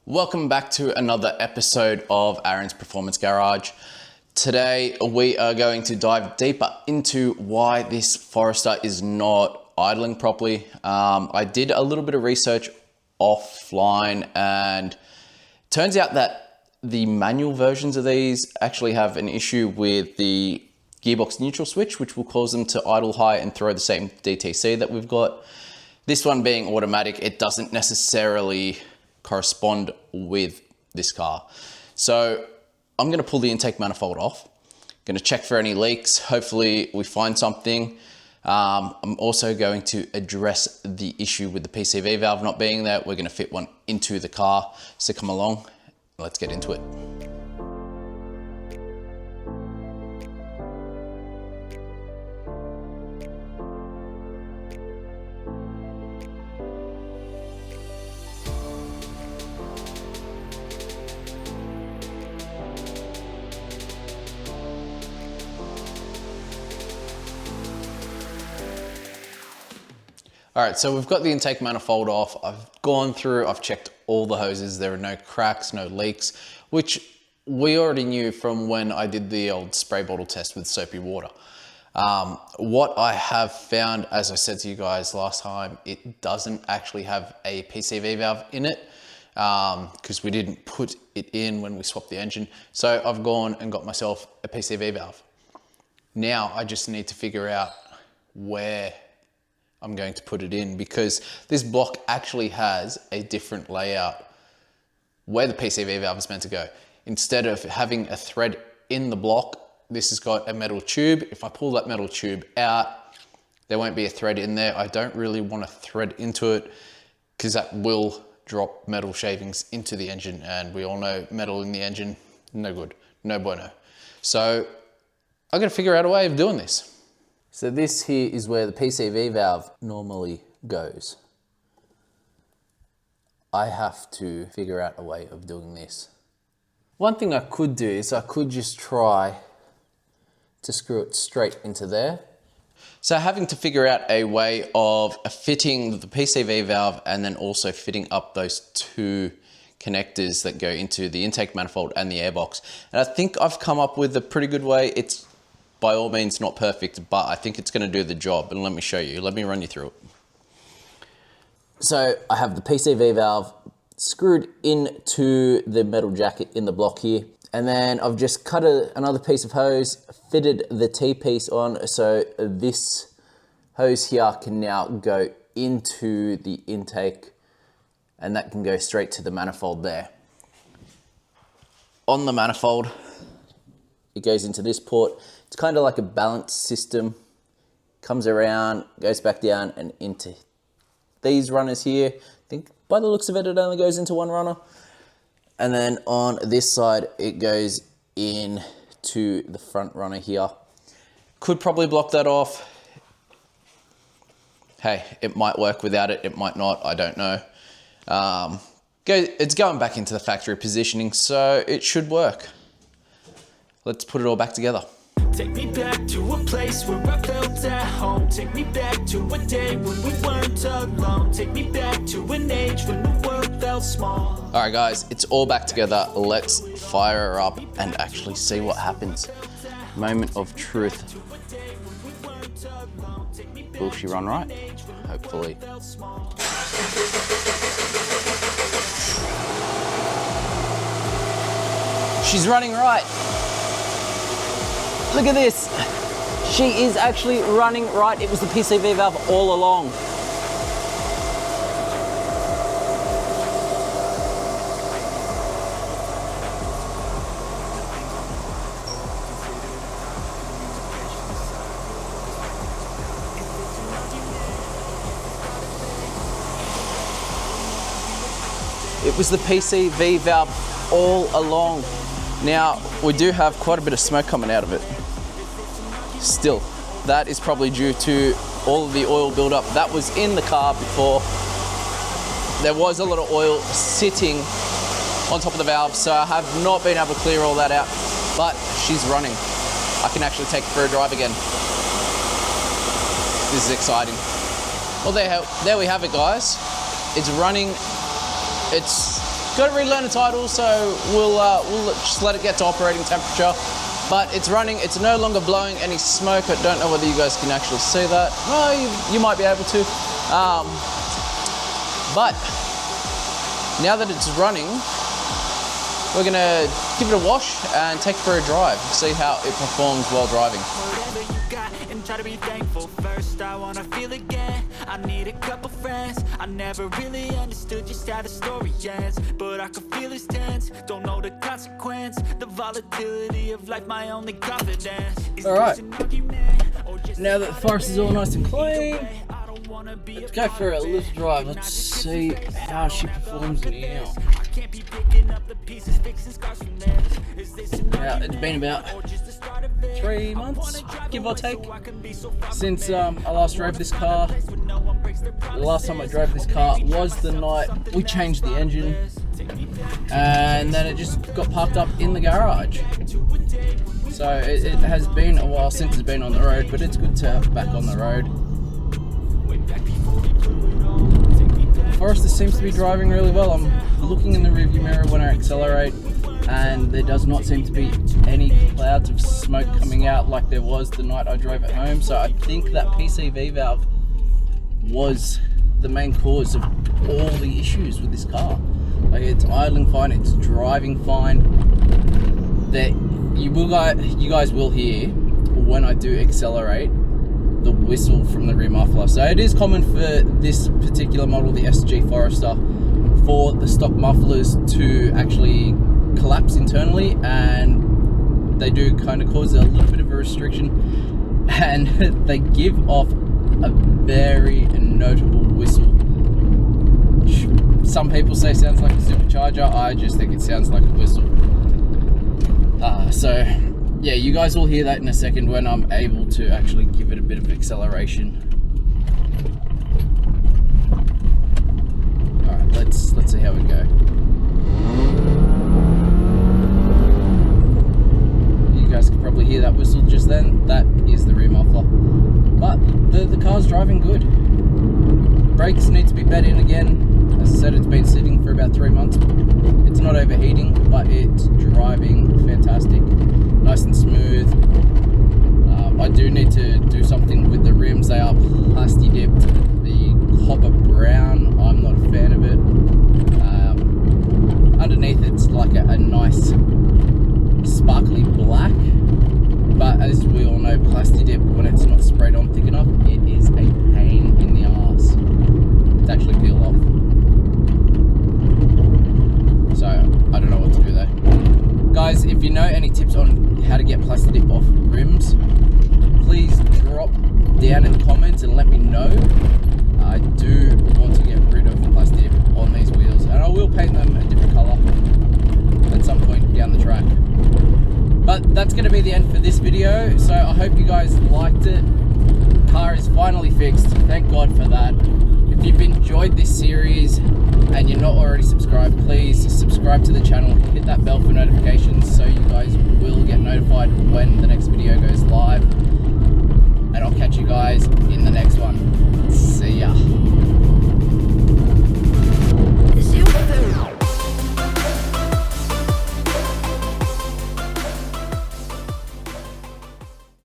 Welcome back to another episode of Aaron's Performance Garage. Today we are going to dive deeper into why this Forester is not idling properly. I did a little bit of research offline and turns out that the manual versions of these actually have an issue with the gearbox neutral switch, which will cause them to idle high and throw the same DTC that we've got. This one being automatic, it doesn't necessarily correspond with this car. So I'm going to pull the intake manifold off. Going to check for any leaks. Hopefully we find something. I'm also going to address the issue with the PCV valve not being there. We're going to fit one into the car. So come along, let's get into it. All right, so we've got the intake manifold off. I've gone through, I've checked all the hoses. There are no cracks, no leaks, which we already knew from when I did the old spray bottle test with soapy water. What I have found, as I said to you guys last time, it doesn't actually have a PCV valve in it because we didn't put it in when we swapped the engine. So I've gone and got myself a PCV valve. Now I just need to figure out where I'm going to put it in, because this block actually has a different layout where the PCV valve is meant to go. Instead of having a thread in the block, this has got a metal tube. If I pull that metal tube out, there won't be a thread in there. I don't really want to thread into it because that will drop metal shavings into the engine, and we all know metal in the engine, no good, no bueno. So I'm going to figure out a way of doing this. So this here is where the PCV valve normally goes. I have to figure out a way of doing this. One thing I could do is I could just try to screw it straight into there. So having to figure out a way of fitting the PCV valve and then also fitting up those two connectors that go into the intake manifold and the airbox. And I think I've come up with a pretty good way. It's by all means not perfect, but I think it's going to do the job. And let me show you. Let me run you through it. So I have the PCV valve screwed into the metal jacket in the block here. And then I've just cut another piece of hose, fitted the T-piece on. So this hose here can now go into the intake, and that can go straight to the manifold there. On the manifold, it goes into this port. It's kind of like a balance system. Comes around, goes back down and into these runners here. I think by the looks of it, it only goes into one runner. And then on this side, it goes into the front runner here. Could probably block that off. Hey, it might work without it. It might not, I don't know. It's going back into the factory positioning, so it should work. Let's put it all back together. Take me back to a place where I felt at home. Take me back to a day when we weren't alone. Take me back to an age when the world felt small. All right, guys, it's all back together. Let's fire her up and actually see what happens. Moment of truth. Will she run right? Hopefully. She's running right. Look at this. She is actually running right. It was the PCV valve all along. It was the PCV valve all along. Now, we do have quite a bit of smoke coming out of it. Still, that is probably due to all of the oil buildup that was in the car before. There was a lot of oil sitting on top of the valve, so I have not been able to clear all that out, but she's running. I can actually take it for a drive again. This is exciting. Well, there we have it, guys. It's running. It's Got to relearn its idle, so we'll just let it get to operating temperature. But it's running, it's no longer blowing any smoke. I don't know whether you guys can actually see that. Well, you might be able to. But now that it's running, we're gonna give it a wash and take it for a drive, see how it performs while driving. Whatever you got, and try to be thankful. First I wanna feel again, I need a couple friends. I never really understood just how the story ends, but I can feel it's tense, don't know the consequence. The volatility of life, my only confidence is Alright, losing argument, or just now that the forest is all nice and clean, let's go for a little drive. Let's see how she performs now. can't be picking up the pieces, fixing scars from there. Is this Now, it's been about 3 months, give or take, since I last drove this car. The last time I drove this car was the night we changed the engine, and then it just got parked up in the garage. So it has been a while since it's been on the road, but it's good to have it back on the road. Forester seems to be driving really well. I'm looking in the rearview mirror when I accelerate, and there does not seem to be any clouds of smoke coming out like there was the night I drove it home. So I think that PCV valve was the main cause of all the issues with this car. Like, it's idling fine, it's driving fine. That you guys will hear when I do accelerate the whistle from the rear muffler. So it is common for this particular model, the SG Forester, for the stock mufflers to actually collapse internally, and they do kind of cause a little bit of a restriction, and they give off a very notable whistle. Some people say it sounds like a supercharger. I just think it sounds like a whistle. So yeah, you guys will hear that in a second when I'm able to actually give it a bit of acceleration. Alright, let's see how we go. You guys can probably hear that whistle just then. That is the rear muffler. But the car's driving good. Brakes need to be bed in again. As I said, it's been sitting for about 3 months. It's not overheating, but it's driving fantastic. Nice and smooth. I do need to do something with the rims. They are plasti dipped. The copper brown, I'm not a fan of it. Underneath it's like a nice sparkly black, but as we all know, plasti dip, when it's not sprayed on thick enough, it is a pain in the arse to actually peel off. So I don't know what to do there. Guys, if you know any tips on how to get plasti dip off rims, please drop down in the comments and let me know. I do want to get rid of plasti dip on these wheels, and I will paint them a different colour at some point down the track. But that's going to be the end for this video, so I hope you guys liked it. Car is finally fixed, thank God for that. If you've enjoyed this series and you're not already subscribed, please subscribe to the channel, hit that bell for notifications so you guys will get notified when the next video goes live. And I'll catch you guys in the next one.